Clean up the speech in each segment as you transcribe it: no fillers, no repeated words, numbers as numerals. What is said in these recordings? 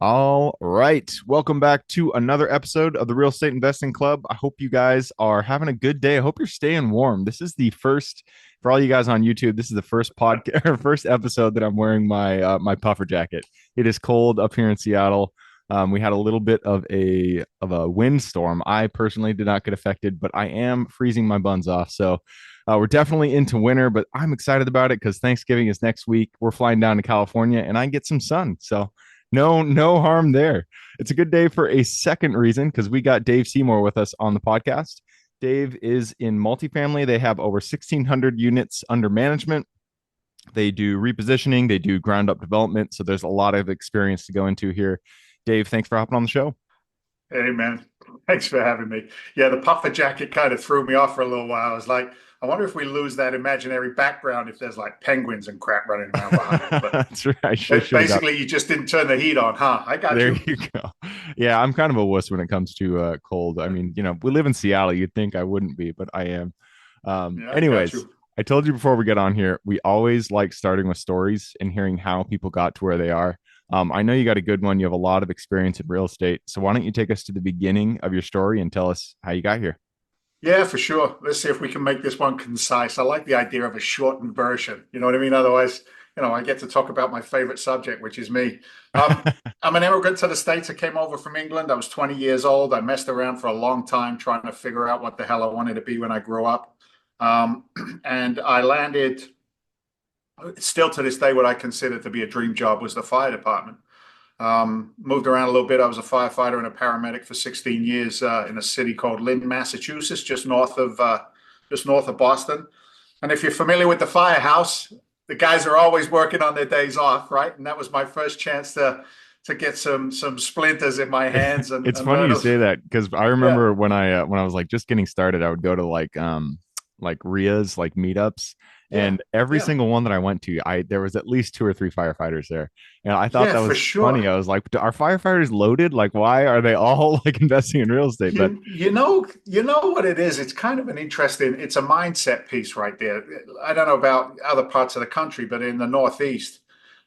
All right. Welcome back to another episode of the Real Estate Investing Club. I hope you guys are having a good day. I hope you're staying warm. This is the first, for all you guys on YouTube, this is the first podcast or first episode that I'm wearing my puffer jacket. It is cold up here in Seattle. We had a little bit of a windstorm. I personally did not get affected, but I am freezing my buns off. So we're definitely into winter, but I'm excited about it because Thanksgiving is next week. We're flying down to California and I get some sun. So no harm there. It's a good day for a second reason because we got Dave Seymour with us on the podcast. Dave is in multifamily. They have over 1,600 units under management. They do repositioning. They do ground up development. So there's a lot of experience to go into here. Dave, thanks for hopping on the show. Hey, man. Thanks for having me. Yeah, the puffer jacket kind of threw me off for a little while. I was like, I wonder if we lose that imaginary background if there's like penguins and crap running around behind it. But that's right. basically, you just didn't turn the heat on, huh? I got there you. you go. Yeah, I'm kind of a wuss when it comes to cold. I mean, we live in Seattle. You'd think I wouldn't be, but I am. Yeah, Anyways, I told you before we get on here, we always like starting with stories and hearing how people got to where they are. I know you got a good one. You have a lot of experience in real estate. So why don't you take us to the beginning of your story and tell us how you got here? Yeah, for sure. Let's see if we can make this one concise. I like the idea of a shortened version. You know what I mean? Otherwise, I get to talk about my favorite subject, which is me. Um, I'm an immigrant to the States. I came over from England. I was 20 years old. I messed around for a long time trying to figure out what the hell I wanted to be when I grew up. Um, and I landed, still to this day, what I consider to be a dream job was the fire department. Moved around a little bit. I was a firefighter and a paramedic for 16 years in a city called Lynn, Massachusetts, just north of Boston. And if you're familiar with the firehouse, the guys are always working on their days off, right? And that was my first chance to get some splinters in my hands. And It's and funny learn you say that because I yeah, remember when I was like just getting started, I would go to like RIAs, like meetups, yeah, and every yeah, single one that I went to, there was at least two or three firefighters there, and I thought yeah, that for was funny. sure. I was like, are firefighters loaded? Like, why are they all like investing in real estate? But You know what it is. It's kind of an interesting. It's a mindset piece right there. I don't know about other parts of the country, but in the Northeast,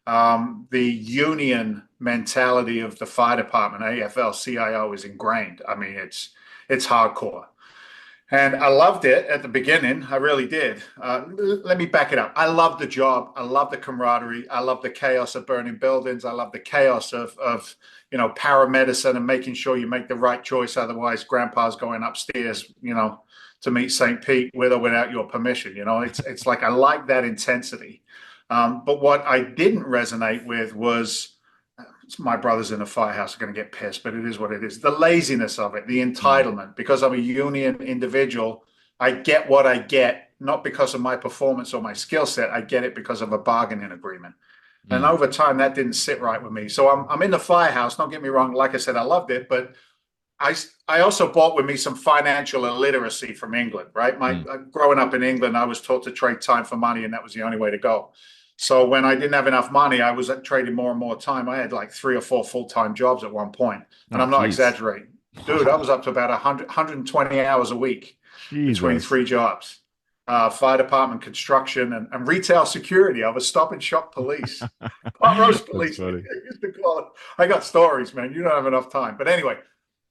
the union mentality of the fire department, AFL-CIO, is ingrained. I mean, it's hardcore. And I loved it at the beginning. I really did. Let me back it up. I love the job. I love the camaraderie. I love the chaos of burning buildings. I love the chaos of paramedicine and making sure you make the right choice. Otherwise, grandpa's going upstairs, to meet St. Pete with or without your permission. It's like I like that intensity. But what I didn't resonate with was my brothers in the firehouse are going to get pissed, but it is what it is. The laziness of it, the mm, entitlement, because I'm a union individual, I get what I get, not because of my performance or my skill set. I get it because of a bargaining agreement. And mm, over time, that didn't sit right with me. So I'm in the firehouse. Don't get me wrong. Like I said, I loved it, but I also brought with me some financial illiteracy from England, right? mm. Growing up in England, I was taught to trade time for money, and that was the only way to go. So when I didn't have enough money, I was trading more and more time. I had like 3 or 4 full-time jobs at one point, and Oh, I'm not geez. exaggerating. Dude, I was up to about 120 hours a week between Jesus. 3 jobs. Fire department, construction, and retail security. I was stop and shop police, pot roast That's police. I funny. used to call it. I got stories, man. You don't have enough time. But anyway,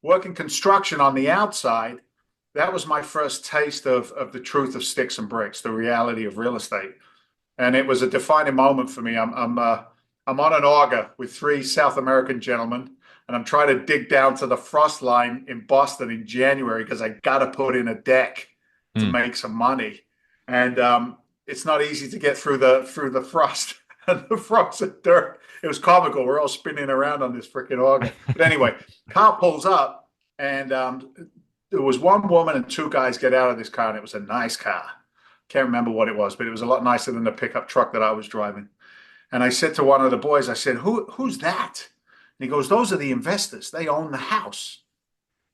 working construction on the outside, that was my first taste of the truth of sticks and bricks, the reality of real estate. And it was a defining moment for me. I'm on an auger with 3 South American gentlemen, and I'm trying to dig down to the frost line in Boston in January because I got to put in a deck to Mm. make some money. And it's not easy to get through the frost and the frozen dirt. It was comical. We're all spinning around on this freaking auger. But anyway, car pulls up, and there was one woman and 2 guys get out of this car, and it was a nice car. Can't remember what it was, but it was a lot nicer than the pickup truck that I was driving. And I said to one of the boys, I said, who's that? And he goes, those are the investors. They own the house.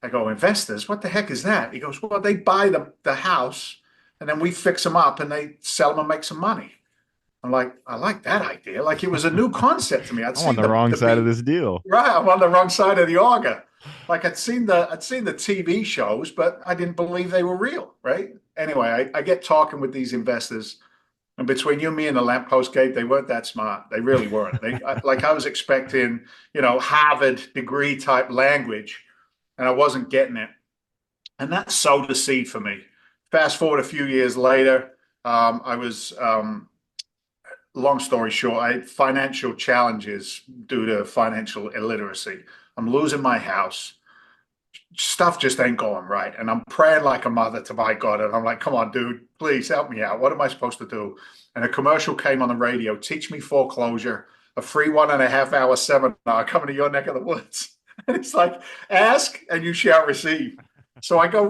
I go, investors? What the heck is that? He goes, well, they buy the house, and then we fix them up and they sell them and make some money. I'm like, I like that idea. Like it was a new concept to me. I'd I'm on seen the wrong the side of beat. this deal. Right, I'm on the wrong side of the auger. Like I'd seen the TV shows, but I didn't believe they were real, right? Anyway, I get talking with these investors, and between you, me, and the lamppost Gabe, they weren't that smart. They really weren't. Like I was expecting, Harvard degree type language, and I wasn't getting it. And that sowed the seed for me. Fast forward a few years later, I was, long story short, I had financial challenges due to financial illiteracy. I'm losing my house. Stuff just ain't going right. And I'm praying like a mother to my God. And I'm like, come on, dude, please help me out. What am I supposed to do? And a commercial came on the radio, teach me foreclosure, a free 1.5 hour seminar coming to your neck of the woods. And it's like, ask and you shall receive. So I go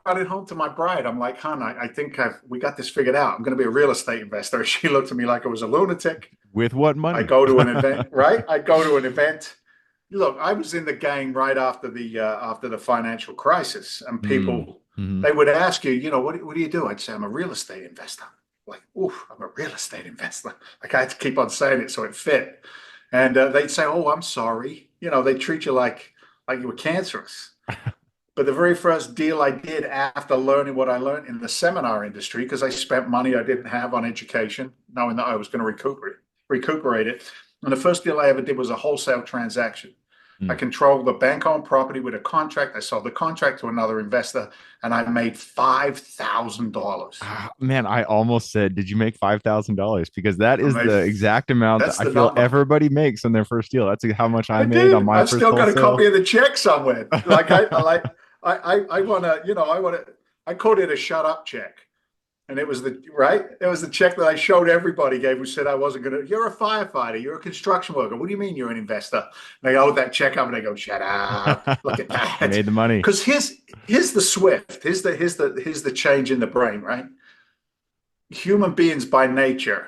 running home to my bride. I'm like, hon, I think we got this figured out. I'm going to be a real estate investor. She looked at me like I was a lunatic. With what I money? go to an event, right? I go to an event. Look, I was in the game right after the financial crisis, and Mm, people hmm. they would ask you, what do you do? I'd say I'm a real estate investor. Like, oof, I'm a real estate investor. Like I had to keep on saying it so it fit, and they'd say, oh, I'm sorry. They treat you like you were cancerous. But the very first deal I did after learning what I learned in the seminar industry, because I spent money I didn't have on education, knowing that I was going to recuperate it. And the first deal I ever did was a wholesale transaction. I Mm. controlled the bank-owned property with a contract. I sold the contract to another investor, and I made $5,000. Ah, man, I almost said, did you make $5,000? Because that I is made the exact amount that that's I the feel number. everybody makes on their first deal. That's how much I I made on did. my I've first still got a wholesale. copy of the check somewhere. Like I want to, I want to. I called it a shut up check. And it was the check that I showed everybody gave who said I wasn't going to. You're a firefighter. You're a construction worker. What do you mean you're an investor? And they hold that check up and they go, shut up. Look at You that. made the money. Because here's the swift. Here's the change in the brain, right? Human beings by nature,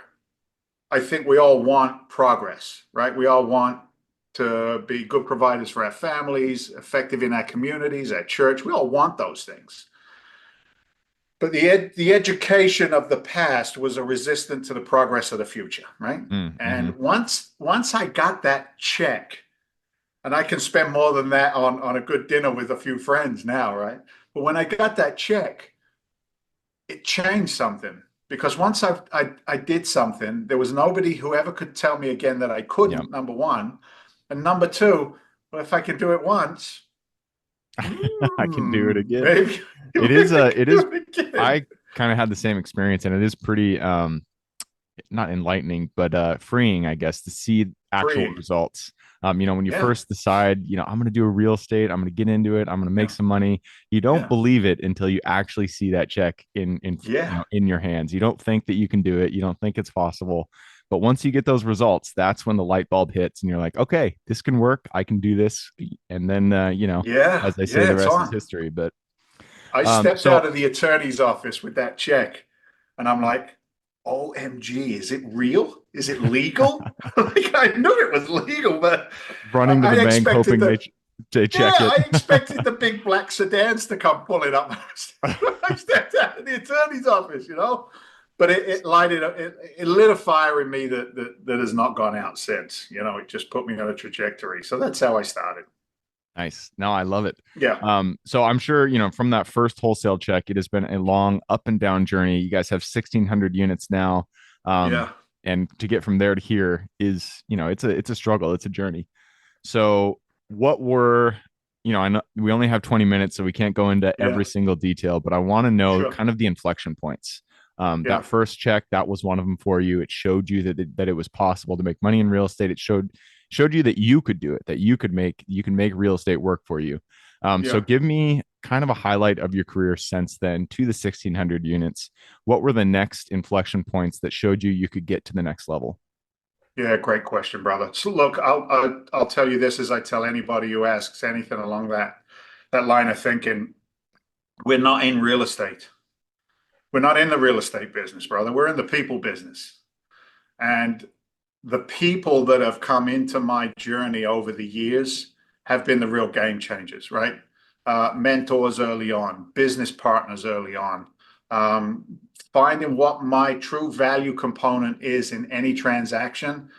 I think we all want progress, right? We all want to be good providers for our families, effective in our communities, our church. We all want those things. But the education of the past was a resistance to the progress of the future, right? Mm-hmm. And once I got that check, and I can spend more than that on a good dinner with a few friends now, right? But when I got that check, it changed something because once I did something, there was nobody who ever could tell me again that I Yep. couldn't. Number one, and number two, well, if I can do it once, I can do it again. maybe It maybe is I it can is do it again. I kind of had the same experience, and it is pretty not enlightening, but freeing, I guess, to see actual Freeing. results. When you Yeah, first decide, I'm going to do a real estate, I'm going to get into it, I'm going to make yeah, some money. You don't yeah, believe it until you actually see that check yeah. in your hands. You don't think that you can do it. You don't think it's possible. But once you get those results, that's when the light bulb hits, and you're like, okay, this can work. I can do this. And then, Yeah, as I say, yeah, the it's rest is on. history. But I stepped so out of the attorney's office with that check and I'm like, OMG, is it real? Is it legal? Like I knew it was legal, but running to I the bank, expected hoping they yeah, check it. I expected the big black sedans to come pulling up. I stepped out of the attorney's office. But it lighted up, it lit a fire in me that has not gone out since. It just put me on a trajectory. So that's how I started. Nice. No, I love it. Yeah, So I'm sure, from that first wholesale check, it has been a long up and down journey. You guys have 1,600 units now. Um, yeah, and to get from there to here is, it's a struggle. It's a journey. So what were, I know we only have 20 minutes, so we can't go into yeah, every single detail, but I want to know sure. kind of the inflection points. That Yeah, first check, that was one of them for you. It showed you that it was possible to make money in real estate. It showed you that you could do it, that you can make real estate work for you. So yeah. give me kind of a highlight of your career since then to the 1,600 units. What were the next inflection points that showed you could get to the next level? Yeah, great question, brother. So look, I'll tell you this as I tell anybody who asks anything along that line of thinking. We're not in real estate. We're not in the real estate business, brother. We're in the people business. And the people that have come into my journey over the years have been the real game changers, right? Mentors early on, business partners early on, finding what my true value component is in any transaction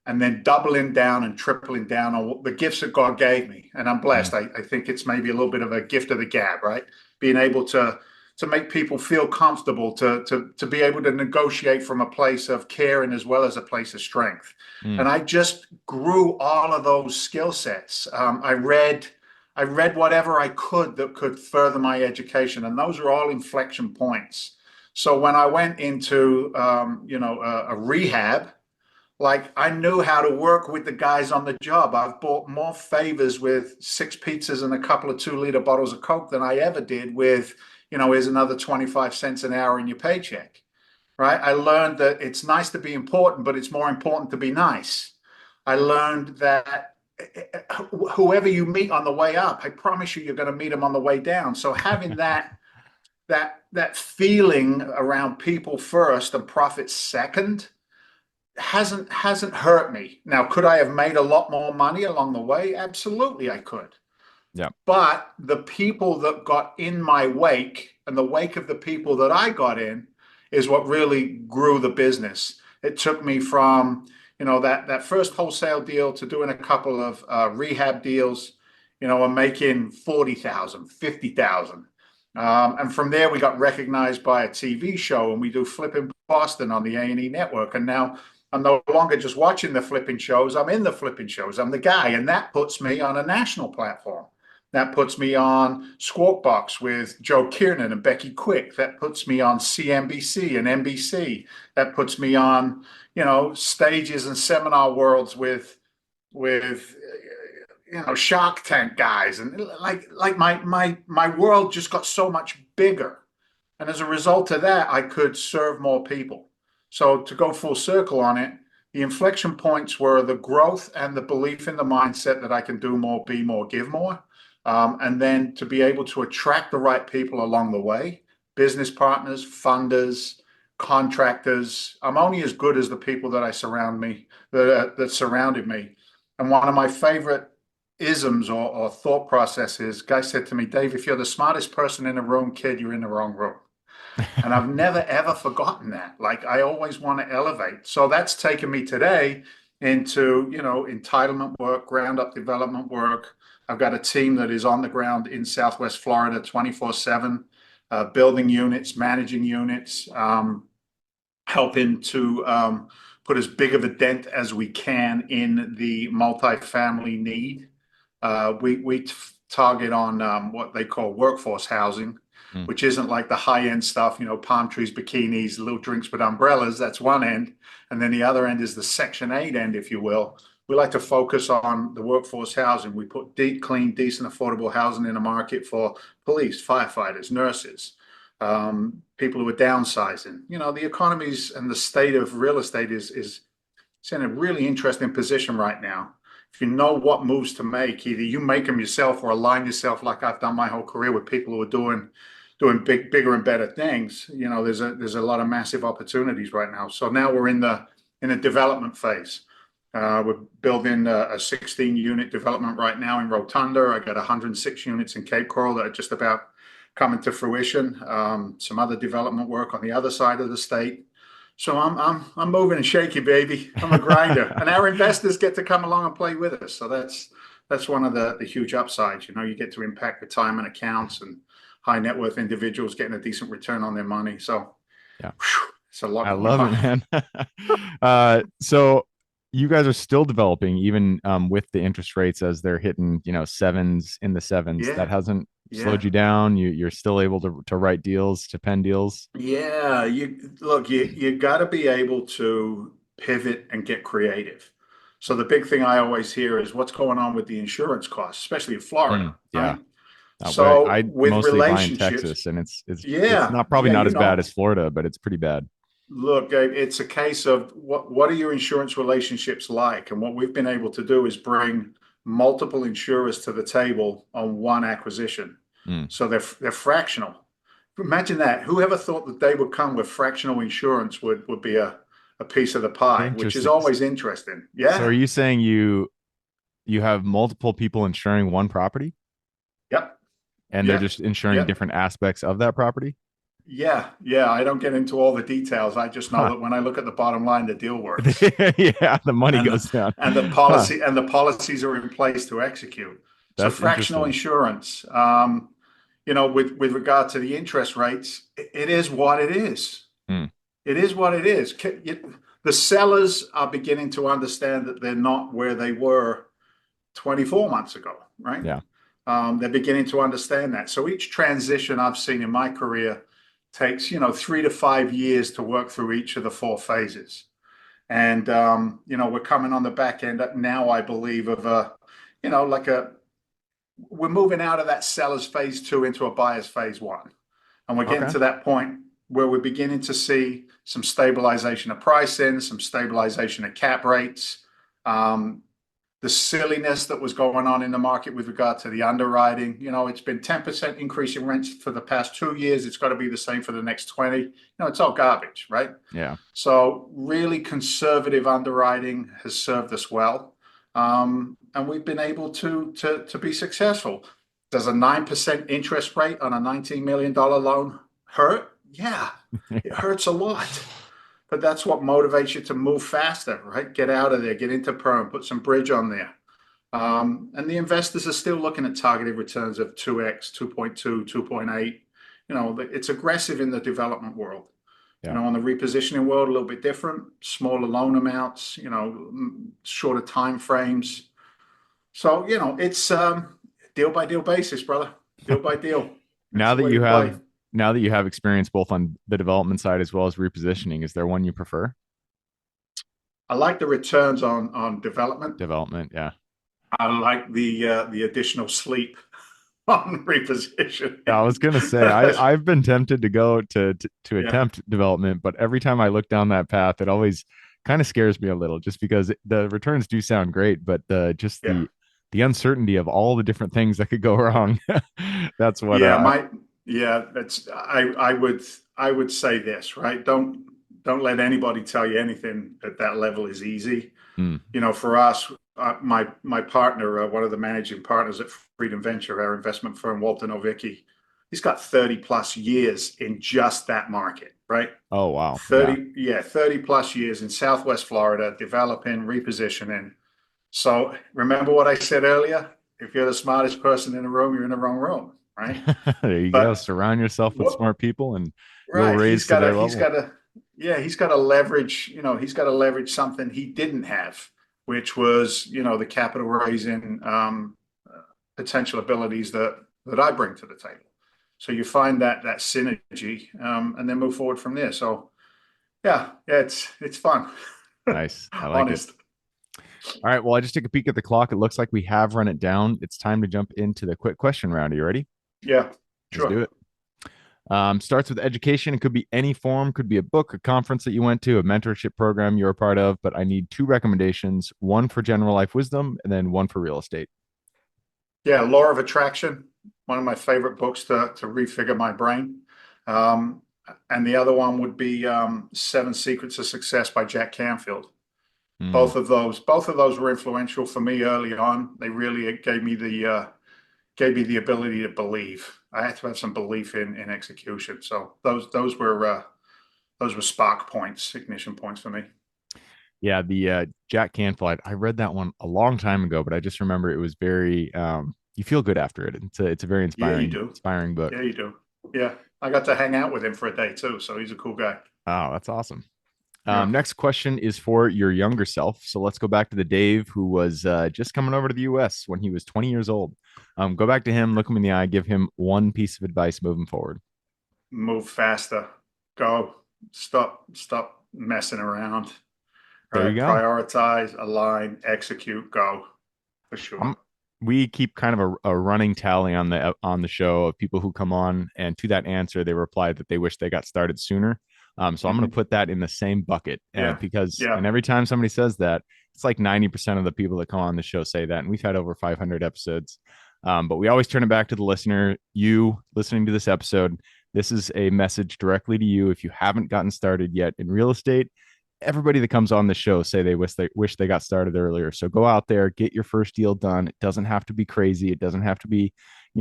and then doubling down and tripling down on the gifts that God gave me. And I'm Mm, blessed. I think it's maybe a little bit of a gift of the gab, right? Being able to make people feel comfortable, to be able to negotiate from a place of caring as well as a place of strength. mm, And I just grew all of those skill sets. I read whatever I could that could further my education, and those are all inflection points. So when I went into a rehab, like I knew how to work with the guys on the job. I've bought more favors with six pizzas and a couple of 2 liter bottles of Coke than I ever did with, here's another 25 cents an hour in your paycheck, right? I learned that it's nice to be important, but it's more important to be nice. I learned that whoever you meet on the way up, I promise you, you're going to meet them on the way down. So having that feeling around people first and profit second hasn't hurt me. Now, could I have made a lot more money along the way? Absolutely, I could. yeah. But the people that got in my wake and the wake of the people that I got in is what really grew the business. It took me from, that first wholesale deal to doing a couple of rehab deals, and making 40,000, 50,000. And from there, we got recognized by a TV show, and we do Flipping Boston on the A&E network. And now I'm no longer just watching the flipping shows. I'm in the flipping shows. I'm the guy. And that puts me on a national platform. That puts me on Squawk Box with Joe Kiernan and Becky Quick. That puts me on CNBC and NBC. That puts me on, stages and seminar worlds with Shark Tank guys. And like my world just got so much bigger. And as a result of that, I could serve more people. So to go full circle on it, the inflection points were the growth and the belief in the mindset that I can do more, be more, give more. And then to be able to attract the right people along the way, business partners, funders, contractors. I'm only as good as the people that that surrounded me. And one of my favorite isms or thought processes, guy said to me, Dave, if you're the smartest person in the room, kid, you're in the wrong room. And I've never ever forgotten that. Like I always want to elevate. So that's taken me today into, entitlement work, ground up development work. I've got a team that is on the ground in Southwest Florida 24/7, building units, managing units, helping to put as big of a dent as we can in the multifamily need. We target on what they call workforce housing, Mm. which isn't like the high end stuff, palm trees, bikinis, little drinks with umbrellas. That's one end. And then the other end is the Section 8 end, if you will. We like to focus on the workforce housing. We put deep, clean, decent, affordable housing in the market for police, firefighters, nurses, people who are downsizing. The economies and the state of real estate is it's in a really interesting position right now. If you know what moves to make, either you make them yourself or align yourself, like I've done my whole career with people who are doing bigger and better things. There's a lot of massive opportunities right now. So now we're in a development phase. We're building a 16 unit development right now in Rotunda. I got 106 units in Cape Coral that are just about coming to fruition. Some other development work on the other side of the state. So I'm moving and shaky, baby. I'm a grinder, and our investors get to come along and play with us. So that's one of the huge upsides. You get to impact retirement accounts and high net worth individuals getting a decent return on their money. So Yeah. it's a lot I going love it, on. man. So you guys are still developing even with the interest rates as they're hitting, sevens in the sevens. That Yeah, hasn't slowed yeah. you down. You're still able to write deals, to pen deals. Yeah, you got to be able to pivot and get creative. So the big thing I always hear is what's going on with the insurance costs, especially in Florida, Mm, yeah. right? But So I with mostly buy in relationships, Texas, and it's yeah, not probably yeah, not as bad as Florida, but it's pretty bad. look, it's a case of what are your insurance relationships like? And what we've been able to do is bring multiple insurers to the table on one acquisition. Mm, So they're fractional. Imagine that. Whoever thought that they would come with fractional insurance would be a piece of the pie, which is interesting. always interesting. So are Yeah. you saying you have multiple people insuring one property Yep. and they're Yep. just insuring Yep. different aspects of that property? Yeah, yeah. I don't get into all the details. I just know Huh. that when I look at the bottom line, the deal works, Yeah, the money and goes down. the Huh. policies are in place to execute. So That's fractional interesting. insurance, with regard to the interest rates, it is what it is. Hmm. It is what it is. The sellers are beginning to understand that they're not where they were 24 months ago, right? Yeah. They're beginning to understand that. So each transition I've seen in my career takes, 3 to 5 years to work through each of the four phases. And, we're coming on the back end now, I believe, of we're moving out of that seller's phase two into a buyer's phase one. And we're getting Okay. to that point where we're beginning to see some stabilization of pricing, some stabilization of cap rates. The silliness that was going on in the market with regard to the underwriting. It's been 10% increase in rents for the past 2 years. It's got to be the same for the next 20. It's all garbage, right? Yeah. So really conservative underwriting has served us well. And we've been able to be successful. Does a 9% interest rate on a $19 million loan hurt? Yeah, it Yeah. hurts a lot. But that's what motivates you to move faster, right? Get out of there, get into perm, put some bridge on there. And the investors are still looking at targeted returns of 2x, 2.2, 2.8. It's aggressive in the development world. Yeah. On the repositioning world, a little bit different, smaller loan amounts, shorter time frames. So, it's deal by deal basis, brother. Deal by deal. That's Now the that way you we play. have now that you have experience both on the development side as well as repositioning, is there one you prefer? I like the returns on development. Development, yeah. I like the additional sleep on Yeah, I repositioning. was gonna say I've been tempted to go to Yeah, attempt development, but every time I look down that path, it always kind of scares me a little, just because the returns do sound great, but yeah, the uncertainty of all the different things that could go wrong. That's what yeah. That's I would say this, right? Don't let anybody tell you anything at that level is easy. mm, For us, my partner, one of the managing partners at Freedom Venture, our investment firm, Walter Novicki, he's got 30 plus years in just that market, right? oh wow, yeah. 30, yeah, 30 plus years in Southwest Florida, developing, repositioning. So remember what I said earlier? If you're the smartest person in the room, you're in the wrong room, right? There you go. But Surround yourself with smart people and you'll right, raise to their level. he's got to leverage, he's got to leverage something he didn't have, which was, the capital raising potential abilities that I bring to the table. So you find that synergy, and then move forward from there. So yeah, it's fun. Nice. I like it. Honest. All right. Well, I just took a peek at the clock. It looks like we have run it down. It's time to jump into the quick question round. Are you ready? Yeah, Let's sure. do it. Starts with education. It could be any form, could be a book, a conference that you went to, a mentorship program you're a part of. But I need two recommendations, one for general life wisdom and then one for real estate. Yeah, Law of Attraction, one of my favorite books to refigure my brain. Um, and the other one would be Seven Secrets of Success by Jack Canfield. Hmm. Both of those were influential for me early on. They really gave me the ability to believe. I had to have some belief in execution. So those were spark points, ignition points for me. Yeah, the Jack Canfield. I read that one a long time ago, but I just remember it was very you feel good after it. It's a very Yeah, you inspiring do. inspiring book. Yeah, you do. Yeah, I got to hang out with him for a day too, so he's a cool guy. Oh, that's awesome. Yeah. Next question is for your younger self. So let's go back to the Dave who was just coming over to the US when he was 20 years old. Go back to him, look him in the eye, give him one piece of advice moving forward. Move faster. Go. Stop messing around. There you Right. go. Prioritize, align, execute, go. For sure. Um, we keep kind of a running tally on the show of people who come on, and to that answer, they reply that they wish they got started sooner. So I'm going to Mhm. put that in the same bucket, Yeah. and Yeah. every time somebody says that, it's like 90% of the people that come on the show say that, and we've had over 500 episodes. But we always turn it back to the listener. You listening to this episode, this is a message directly to you. If you haven't gotten started yet in real estate, everybody that comes on the show say they wish they got started earlier. So go out there, get your first deal done. It doesn't have to be crazy. It doesn't have to be,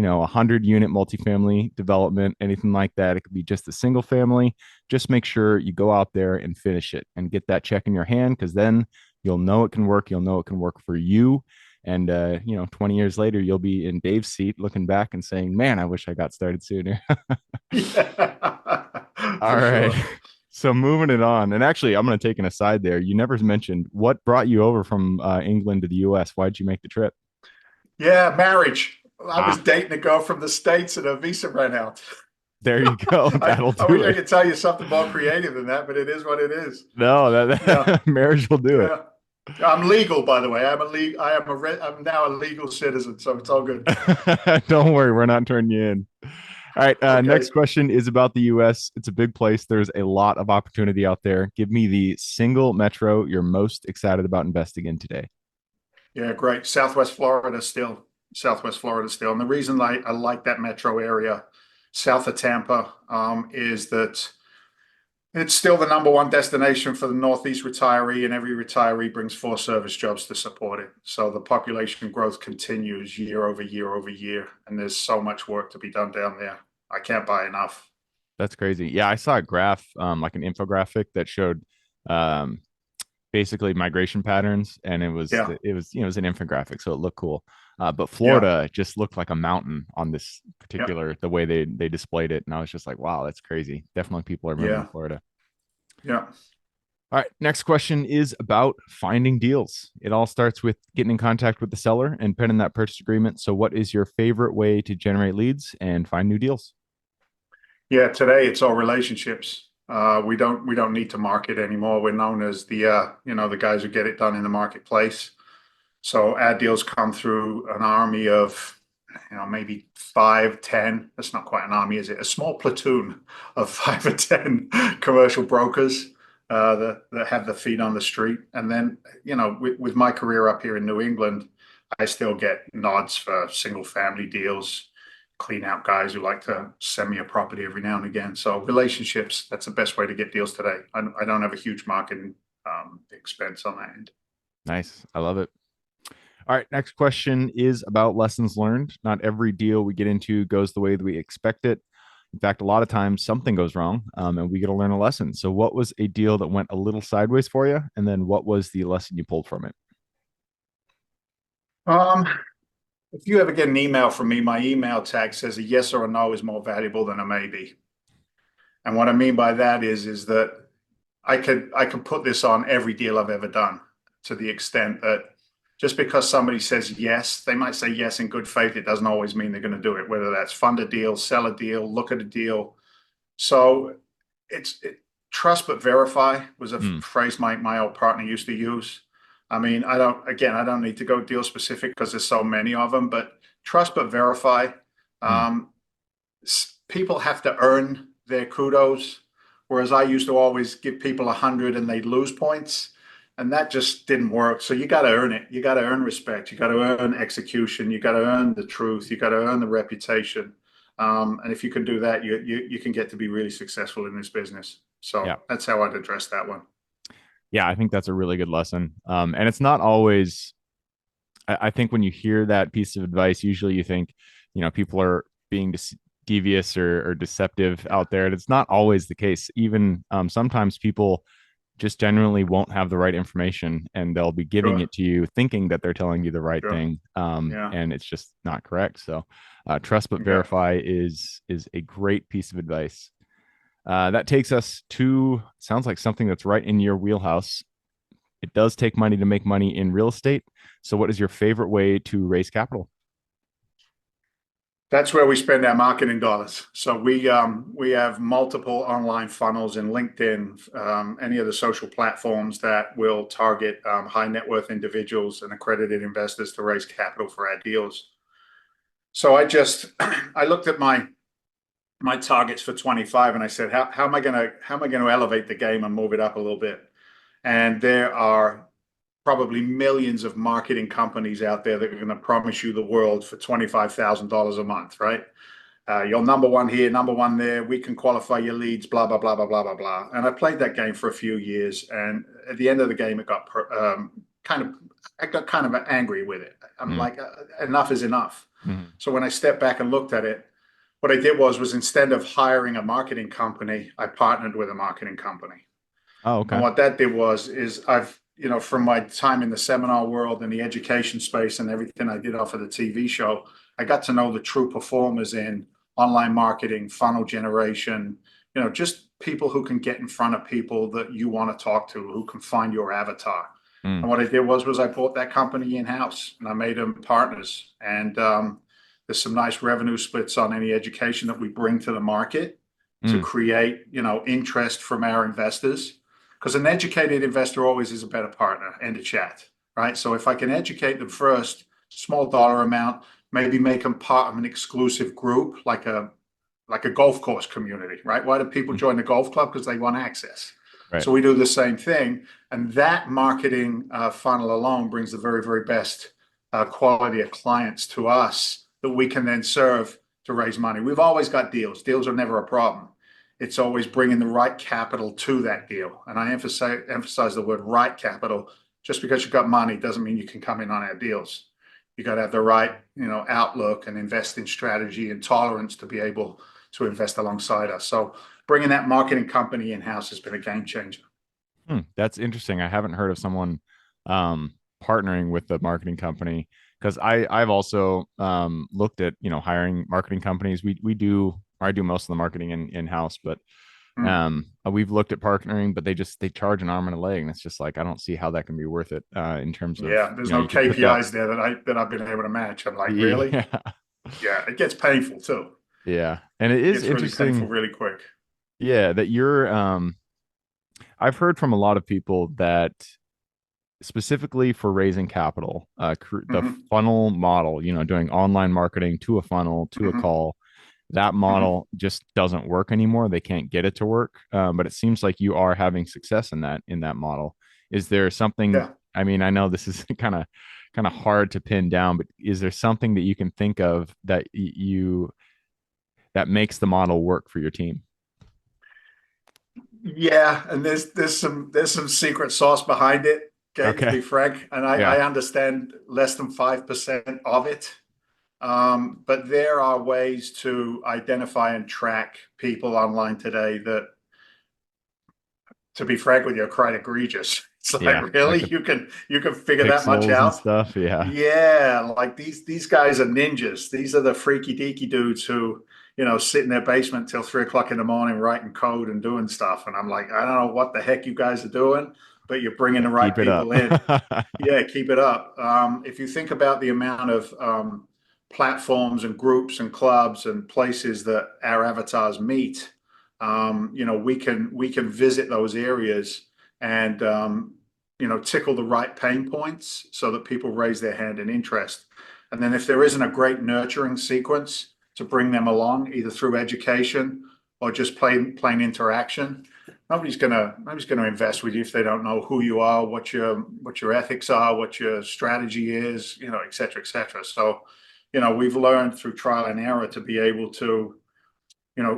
a 100 unit multifamily development, anything like that. It could be just a single family. Just make sure you go out there and finish it and get that check in your hand, because then you'll know it can work. You'll know it can work for you. And 20 years later, you'll be in Dave's seat looking back and saying, man, I wish I got started sooner. Yeah, All for right. sure. So moving it on, and actually, I'm going to take an aside there. You never mentioned what brought you over from England to the U.S. Why did you make the trip? Yeah, marriage. I was Ah, dating a girl from the States and her visa ran out. there you go. That'll I do wish I it. could tell you something more creative than that, but it is what it is. No, Yeah, that marriage will do it. yeah. I'm legal, by the way. I'm now a legal citizen, so it's all good. Don't worry, we're not turning you in. All right. Next Okay. question is about the U.S. It's a big place. There's a lot of opportunity out there. Give me the single metro you're most excited about investing in today. Yeah, great. Southwest Florida still. And the reason I like that metro area south of Tampa is that it's still the number one destination for the Northeast retiree, and every retiree brings 4 service jobs to support it. So the population growth continues year over year over year, and there's so much work to be done down there. I can't buy enough. That's crazy. Yeah, I saw a graph, like an infographic that showed um, basically migration patterns, and Yeah, it was an infographic, so it looked cool. But yeah, Florida just looked like a mountain on this yeah, particular the way they displayed it, and I was just like, wow, that's crazy. Definitely, people are moving to yeah, Florida. yeah. All right, next question is about finding deals. It all starts with getting in contact with the seller and penning that purchase agreement. So, what is your favorite way to generate leads and find new deals? Yeah, today it's all relationships. We don't need to market anymore. We're known as the guys who get it done in the marketplace. So ad deals come through an army of, maybe 5, 10. That's not quite an army, is it? A small platoon of 5 or 10 commercial brokers that have the feet on the street. And then, with my career up here in New England, I still get nods for single family deals, clean out guys who like to send me a property every now and again. So relationships, that's the best way to get deals today. I don't have a huge marketing expense on that end. Nice. I love it. All right, next question is about lessons learned. Not every deal we get into goes the way that we expect it. In fact, a lot of times something goes wrong, and we get to learn a lesson. So, what was a deal that went a little sideways for you? And then what was the lesson you pulled from it? Um, if you ever get an email from me, my email tag says a yes or a no is more valuable than a maybe. And what I mean by that is that I could put this on every deal I've ever done, to the extent that just because somebody says yes, they might say yes in good faith. It doesn't always mean they're going to do it, whether that's fund a deal, sell a deal, look at a deal. So trust but verify was a Hmm. phrase my old partner used to use. I mean, I don't need to go deal specific because there's so many of them, but trust but verify. Hmm. Um, People have to earn their kudos, whereas I used to always give people 100 and they'd lose points, and that just didn't work. So you got to earn it. You got to earn respect. You got to earn execution. You got to earn the truth. You got to earn the reputation. And if you can do that, you can get to be really successful in this business. Yeah. So that's how I'd address that one. Yeah, I think that's a really good lesson. And it's not always, I think when you hear that piece of advice, usually you think, people are being devious or deceptive Yeah, out there. And it's not always the case. Even sometimes people just genuinely won't have the right information, and they'll be giving sure, it to you thinking that they're telling you the right sure. thing. Yeah, And it's just not correct. So trust but yeah. verify is a great piece of advice. That takes us to sounds like something that's right in your wheelhouse. It does take money to make money in real estate. So, what is your favorite way to raise capital? That's where we spend our marketing dollars. So we have multiple online funnels in LinkedIn, any of the social platforms that will target high net worth individuals and accredited investors to raise capital for our deals. So I looked at my targets for 25, and I said, how am I gonna elevate the game and move it up a little bit? And there are probably millions of marketing companies out there that are going to promise you the world for $25,000 a month, right? You're number one here, number one there. We can qualify your leads, blah, blah, blah, blah, blah, blah, blah. And I played that game for a few years. And at the end of the game, kind of, I got kind of angry with it. I'm Mm, like, enough is enough. Mhm. So when I stepped back and looked at it, what I did was instead of hiring a marketing company, I partnered with a marketing company. Oh, And okay. what that did was is I've, from my time in the seminar world and the education space and everything I did off of the TV show, I got to know the true performers in online marketing, funnel generation, just people who can get in front of people that you want to talk to, who can find your avatar. Mm, And what I did was I bought that company in-house and I made them partners. And there's some nice revenue splits on any education that we bring to the market to mm, create, interest from our investors, because an educated investor always is a better partner. End of chat, right? So if I can educate them first, small dollar amount, maybe make them part of an exclusive group, like a golf course community, right? Why do people mm. join the golf club? Because they want access. Right. So we do the same thing, and that marketing funnel alone brings the very, very best quality of clients to us that we can then serve to raise money. We've always got deals. Deals are never a problem. It's always bringing the right capital to that deal. And I emphasize the word right capital. Just because you've got money doesn't mean you can come in on our deals. You got to have the right, outlook and investing strategy and tolerance to be able to invest alongside us. So bringing that marketing company in house has been a game changer. That's interesting. I haven't heard of someone um, partnering with the marketing company because I've also looked at hiring marketing companies. We do I do most of the marketing in house, but Mm. we've looked at partnering, but they charge an arm and a leg, and it's just like I don't see how that can be worth it in terms of Yeah, there's no you could put that. KPIs there that I've been able to match. I'm like, really? Yeah, Yeah, it gets painful too. yeah, and it It is gets really painful interesting. really quick. Yeah, that you're. I've heard from a lot of people that specifically for raising capital, the Hmm. funnel model, doing online marketing to a funnel to a Hmm. call, that Hmm. model just doesn't work anymore. They can't get it to work. But it seems like you are having success in that model. Is there something? Yeah. I mean, I know this is kind of hard to pin down, but is there something that you can think of that that makes the model work for your team? Yeah, and there's some secret sauce behind it, okay, to Okay. be frank. And Yeah. I understand less than 5% of it. But there are ways to identify and track people online today that, to be frank with you, are quite egregious. It's Yeah. like, Like really, the you can figure that much pixels and out? stuff. Yeah. Yeah, like these guys are ninjas. These are the freaky deaky dudes who, sit in their basement till 3 o'clock in the morning writing code and doing stuff. And I'm like, I don't know what the heck you guys are doing, but you're bringing the But right keep it up. people in. Yeah, keep it up. If you think about the amount of platforms and groups and clubs and places that our avatars meet, we can visit those areas and tickle the right pain points so that people raise their hand in interest. And then if there isn't a great nurturing sequence to bring them along, either through education or just plain interaction, nobody's gonna invest with you if they don't know who you are, what your ethics are, what your strategy is, et cetera, et cetera. So, we've learned through trial and error to be able to,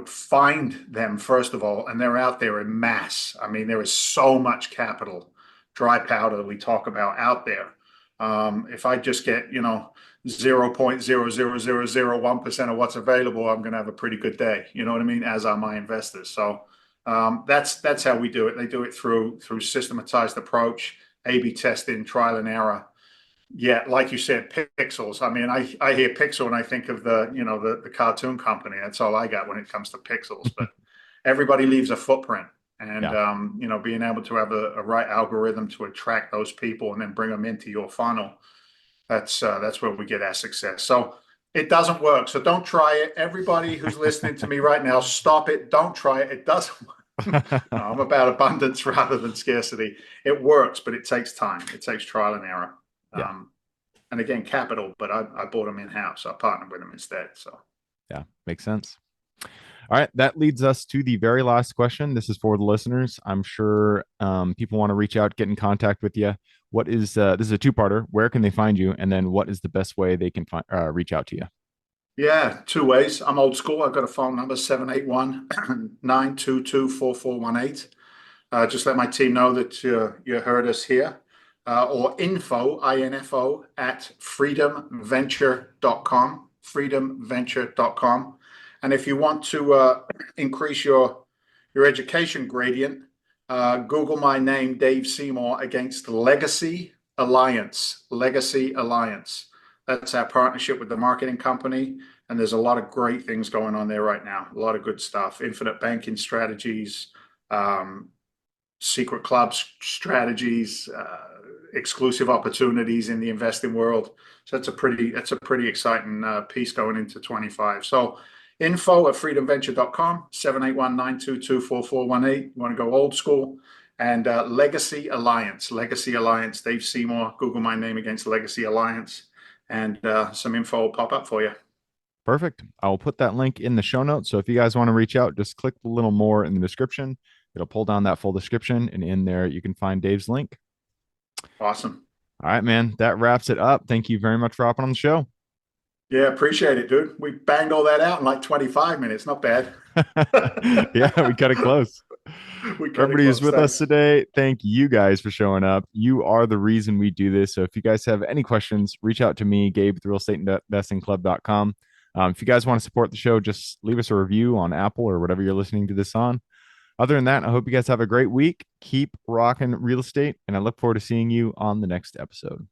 find them first of all, and they're out there in mass. I mean, there is so much capital, dry powder that we talk about out there. If I just get, 0.00001% of what's available, I'm going to have a pretty good day. You know what I mean? As are my investors. So that's how we do it. They do it through systematized approach, A/B testing, trial and error. Yeah, like you said, pixels. I mean, I hear pixel and I think of the cartoon company. That's all I got when it comes to pixels. But everybody leaves a footprint, and Yeah. being able to have a right algorithm to attract those people and then bring them into your funnel. That's where we get our success. So it doesn't work. So don't try it. Everybody who's listening to me right now, stop it. Don't try it. It doesn't work. No, I'm about abundance rather than scarcity. It works, but it takes time. It takes trial and error. Yeah. Um, and again, capital, but I bought them in house. I partnered with them instead. So, Yeah. Makes sense. All right, that leads us to the very last question. This is for the listeners. I'm sure people want to reach out, get in contact with you. What is this is a two-parter? Where can they find you? And then what is the best way they can reach out to you? yeah, two ways. I'm old school. I've got a phone number 781 922 4418. Just let my team know that you heard us here. Or info, info at freedomventure.com. info@freedomventure.com. And if you want to increase your education gradient, Google my name, Dave Seymour, against Legacy Alliance. Legacy Alliance. That's our partnership with the marketing company. And there's a lot of great things going on there right now. A lot of good stuff. Infinite banking strategies, secret clubs strategies, exclusive opportunities in the investing world. So that's a pretty exciting piece going into 25. So info@freedomventure.com, 781-922-4418. You want to go old school. And Legacy Alliance, Dave Seymour. Google my name against Legacy Alliance, and some info will pop up for you. Perfect. I'll put that link in the show notes. So if you guys want to reach out, just click the little more in the description. It'll pull down that full description, and in there you can find Dave's link. Awesome. All right, man. That wraps it up. Thank you very much for hopping on the show. Yeah, appreciate it, dude. We banged all that out in like 25 minutes. Not bad. Yeah, we cut it close. We cut it Everybody who's close. with us Thanks. today, thank you guys for showing up. You are the reason we do this. So if you guys have any questions, reach out to me, Gabe at realestateInvestingClub.com. If you guys want to support the show, just leave us a review on Apple or whatever you're listening to this on. Other than that, I hope you guys have a great week. Keep rocking real estate, and I look forward to seeing you on the next episode.